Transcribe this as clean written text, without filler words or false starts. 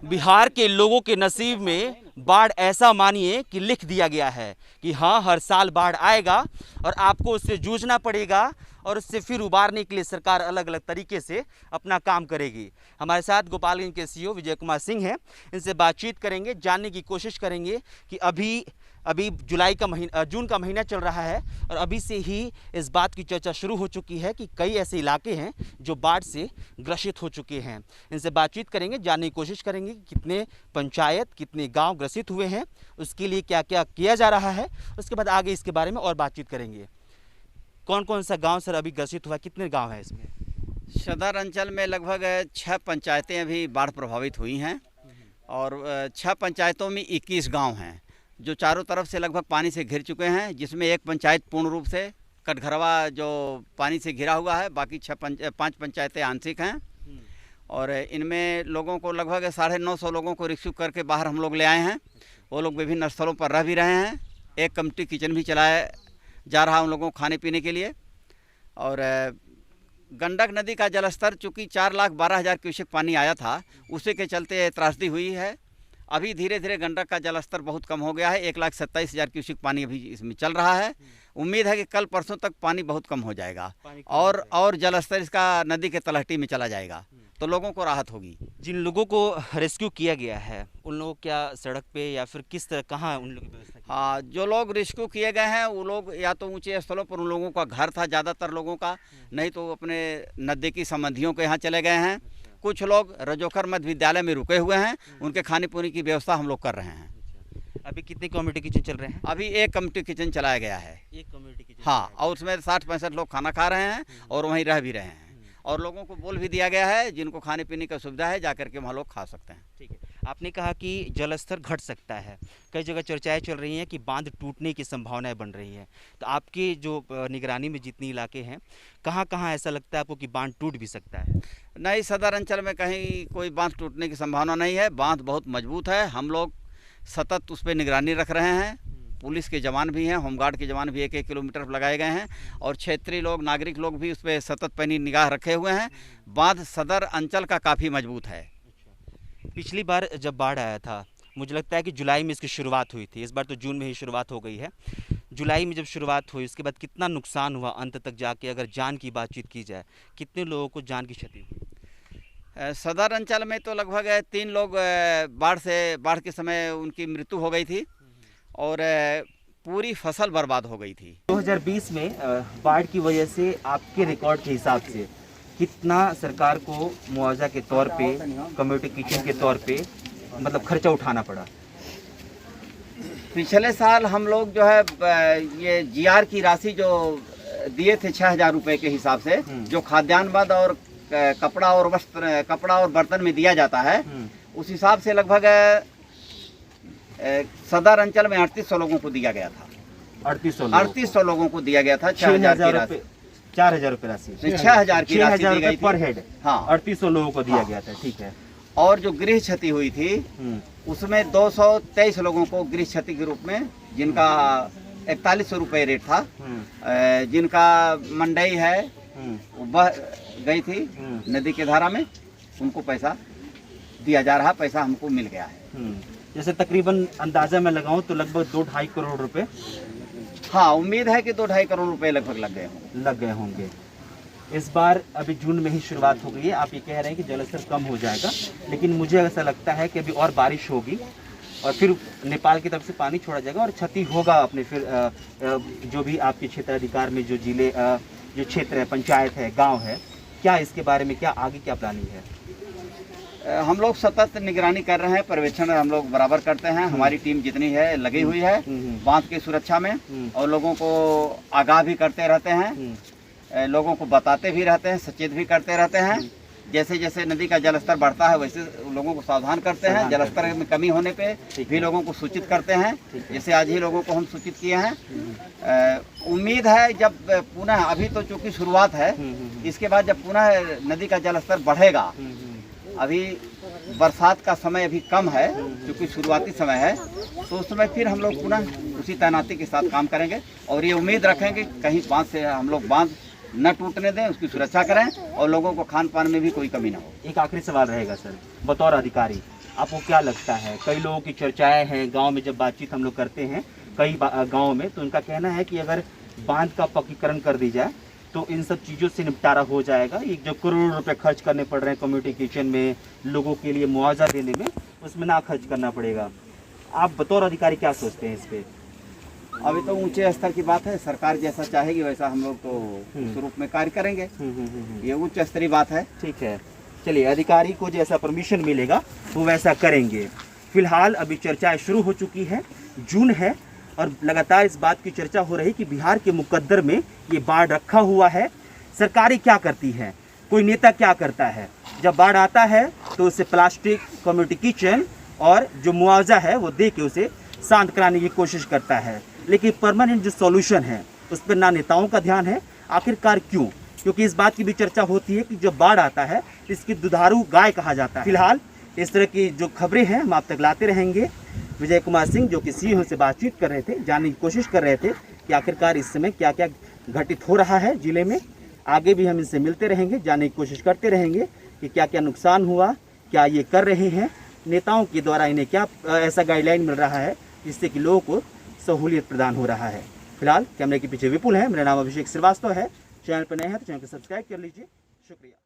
बिहार के लोगों के नसीब में बाढ़ ऐसा मानिए कि लिख दिया गया है कि हाँ, हर साल बाढ़ आएगा और आपको उससे जूझना पड़ेगा और उससे फिर उबारने के लिए सरकार अलग अलग तरीके से अपना काम करेगी। हमारे साथ गोपालगंज के सीईओ विजय कुमार सिंह हैं, इनसे बातचीत करेंगे, जानने की कोशिश करेंगे कि अभी जून का महीना चल रहा है और अभी से ही इस बात की चर्चा शुरू हो चुकी है कि कई ऐसे इलाके हैं जो बाढ़ से ग्रसित हो चुके हैं। इनसे बातचीत करेंगे, जानने की कोशिश करेंगे कि कितने पंचायत, कितने गांव ग्रसित हुए हैं, उसके लिए क्या क्या किया जा रहा है। उसके बाद आगे इसके बारे में और बातचीत करेंगे। कौन कौन सा गांव सर अभी ग्रसित हुआ, कितने गाँव हैं इसमें? सदर अंचल में लगभग 6 पंचायतें अभी बाढ़ प्रभावित हुई हैं और 6 पंचायतों में 21 गांव हैं जो चारों तरफ से लगभग पानी से घिर चुके हैं, जिसमें एक पंचायत पूर्ण रूप से कटघरवा जो पानी से घिरा हुआ है, बाकी 5 पंचायतें आंशिक हैं। और इनमें लोगों को लगभग 950 लोगों को रिस्क्यू करके बाहर हम लोग ले आए हैं। वो लोग विभिन्न स्थलों पर रह भी रहे हैं। एक कम्युनिटी किचन भी चलाया जा रहा है उन लोगों को खाने पीने के लिए। और गंडक नदी का जलस्तर चूँकि 4,12,000 क्यूसेक पानी आया था, उसी के चलते त्रासदी हुई है। अभी धीरे धीरे गंडक का जलस्तर बहुत कम हो गया है। 1,27,000 क्यूसेक पानी अभी इसमें चल रहा है। उम्मीद है कि कल परसों तक पानी बहुत कम हो जाएगा और जलस्तर इसका नदी के तलहटी में चला जाएगा, तो लोगों को राहत होगी। जिन लोगों को रेस्क्यू किया गया है उन लोगों क्या सड़क पे या फिर किस तरह, कहाँ उन लोगों की व्यवस्था की? हाँ, जो लोग रेस्क्यू किए गए हैं वो लोग या तो ऊंचे स्थलों पर उन लोगों का घर था, ज़्यादातर लोगों का, नहीं तो अपने नज़दीकी संबंधियों के यहाँ चले गए हैं। कुछ लोग रजोखर मध्य विद्यालय में रुके हुए हैं, उनके खाने पीने की व्यवस्था हम लोग कर रहे हैं। अभी कितने कम्युनिटी किचन चल रहे हैं? अभी एक कम्युनिटी किचन चलाया गया है। एक कम्युनिटी किचन? हाँ, और उसमें 60-65 लोग खाना खा रहे हैं और वहीं रह भी रहे हैं। और लोगों को बोल भी दिया गया है, जिनको खाने पीने का सुविधा है जाकर के वहाँ लोग खा सकते हैं। ठीक है, आपने कहा कि जलस्तर घट सकता है, कई जगह चर्चाएं चल रही हैं कि बांध टूटने की संभावनाएं बन रही हैं, तो आपकी जो निगरानी में जितने इलाके हैं, कहाँ कहाँ ऐसा लगता है आपको कि बांध टूट भी सकता है? नहीं, सदर अंचल में कहीं कोई बांध टूटने की संभावना नहीं है। बांध बहुत मजबूत है। हम लोग सतत उस पर निगरानी रख रहे हैं। पुलिस के जवान भी हैं, होमगार्ड के जवान भी 1-1 किलोमीटर पर लगाए गए हैं और क्षेत्रीय लोग, नागरिक लोग भी उस पर सतत पैनी निगाह रखे हुए हैं। बांध सदर अंचल का काफ़ी मजबूत है। पिछली बार जब बाढ़ आया था, मुझे लगता है कि जुलाई में इसकी शुरुआत हुई थी। इस बार तो जून में ही शुरुआत हो गई है। जुलाई में जब शुरुआत हुई, उसके बाद कितना नुकसान हुआ अंत तक जाके, अगर जान की बातचीत की जाए, कितने लोगों को जान की क्षति हुई? सदर अंचल में तो लगभग 3 लोग बाढ़ के समय उनकी मृत्यु हो गई थी और पूरी फसल बर्बाद हो गई थी। 2020 में बाढ़ की वजह से आपके रिकॉर्ड के हिसाब से कितना सरकार को मुआवजा के तौर पे, कम्युनिटी किचन के तौर पे मतलब खर्चा उठाना पड़ा? पिछले साल हम लोग जो है ये जीआर की राशि जो दिए थे 6,000 रुपये के हिसाब से, जो खाद्यान्न मद और कपड़ा और बर्तन में दिया जाता है, उस हिसाब से लगभग सदर अंचल में 3800 लोगों को दिया गया था। 3800 लोगों को दिया गया था। 6,000 की राशि, 4,000 रुपये राशि, 6,000 की राशि दी गई थी पर हेड। हाँ, 3800 लोगों को दिया गया था। ठीक है। और जो गृह क्षति हुई थी उसमें 223 लोगों को गृह क्षति के रूप में, जिनका 4100 रुपये रेट था, जिनका मंडई है बह गई थी नदी के धारा में, उनको पैसा दिया जा रहा। पैसा हमको मिल गया है। जैसे तकरीबन अंदाजा मैं लगाऊं तो लगभग 2-2.5 करोड़ रुपए। हाँ, उम्मीद है कि 2-2.5 करोड़ रुपए लगभग लग गए होंगे। इस बार अभी जून में ही शुरुआत हो गई है, आप ये कह रहे हैं कि जलस्तर कम हो जाएगा, लेकिन मुझे ऐसा लगता है कि अभी और बारिश होगी और फिर नेपाल की तरफ से पानी छोड़ा जाएगा और क्षति होगा अपने फिर जो भी आपके क्षेत्राधिकार में जो जिले, जो क्षेत्र है, पंचायत है, गाँव है, क्या इसके बारे में क्या आगे क्या प्लानिंग है? हम लोग सतत निगरानी कर रहे हैं, पर्यवेक्षण हम लोग बराबर करते हैं। हमारी टीम जितनी है लगी हुई है बांध की सुरक्षा में और लोगों को आगाह भी करते रहते हैं, लोगों को बताते भी रहते हैं, सचेत भी करते रहते हैं। जैसे जैसे नदी का जलस्तर बढ़ता है वैसे लोगों को सावधान करते हैं। जलस्तर में कमी होने पे भी लोगों को सूचित करते हैं, जैसे आज ही लोगों को हम सूचित किए हैं। उम्मीद है जब पुनः, अभी तो चूँकि शुरुआत है, इसके बाद जब पुनः नदी का जलस्तर बढ़ेगा, अभी बरसात का समय अभी कम है क्योंकि शुरुआती समय है, तो उस समय फिर हम लोग पुनः उसी तैनाती के साथ काम करेंगे और ये उम्मीद रखेंगे कहीं बांध से हम लोग बांध न टूटने दें, उसकी सुरक्षा करें और लोगों को खान पान में भी कोई कमी ना हो। एक आखिरी सवाल रहेगा सर, बतौर अधिकारी आपको क्या लगता है? कई लोगों की चर्चाएं हैं गांव में, जब बातचीत हम लोग करते हैं कई गांव में, तो उनका कहना है कि अगर बांध का पक्कीकरण कर दी जाए तो इन सब चीज़ों से निपटारा हो जाएगा। ये जो करोड़ों रुपए खर्च करने पड़ रहे हैं कम्युनिटी किचन में, लोगों के लिए मुआवजा देने में, उसमें ना खर्च करना पड़ेगा। आप बतौर अधिकारी क्या सोचते हैं इस पे? अभी तो ऊंचे स्तर की बात है, सरकार जैसा चाहेगी वैसा हम लोग तो उस रूप में कार्य करेंगे। ये उच्च स्तरीय बात है। ठीक है, चलिए, अधिकारी को जैसा परमिशन मिलेगा वो वैसा करेंगे। फिलहाल अभी चर्चाएं शुरू हो चुकी है, जून है और लगातार इस बात की चर्चा हो रही कि बिहार के मुकद्दर में ये बाढ़ रखा हुआ है। सरकारें क्या करती हैं, कोई नेता क्या करता है? जब बाढ़ आता है तो उसे प्लास्टिक, कम्युनिटी किचन और जो मुआवजा है वो दे के उसे शांत कराने की कोशिश करता है, लेकिन परमानेंट जो सॉल्यूशन है उस पर ना नेताओं का ध्यान है। आखिरकार क्यों? क्योंकि इस बात की भी चर्चा होती है कि जब बाढ़ आता है इसकी दुधारू गाय कहा जाता है। फिलहाल इस तरह की जो खबरें हैं हम आप तक लाते रहेंगे। विजय कुमार सिंह जो कि सीईओ से बातचीत कर रहे थे, जानने की कोशिश कर रहे थे कि आखिरकार इस समय क्या क्या घटित हो रहा है जिले में। आगे भी हम इनसे मिलते रहेंगे, जानने की कोशिश करते रहेंगे कि क्या क्या नुकसान हुआ, क्या ये कर रहे हैं, नेताओं के द्वारा इन्हें क्या ऐसा गाइडलाइन मिल रहा है जिससे कि लोगों को सहूलियत प्रदान हो रहा है। फिलहाल कैमरे के पीछे विपुल है, मेरा नाम अभिषेक श्रीवास्तव है। चैनल पर नए हैं तो चैनल को सब्सक्राइब कर लीजिए। शुक्रिया।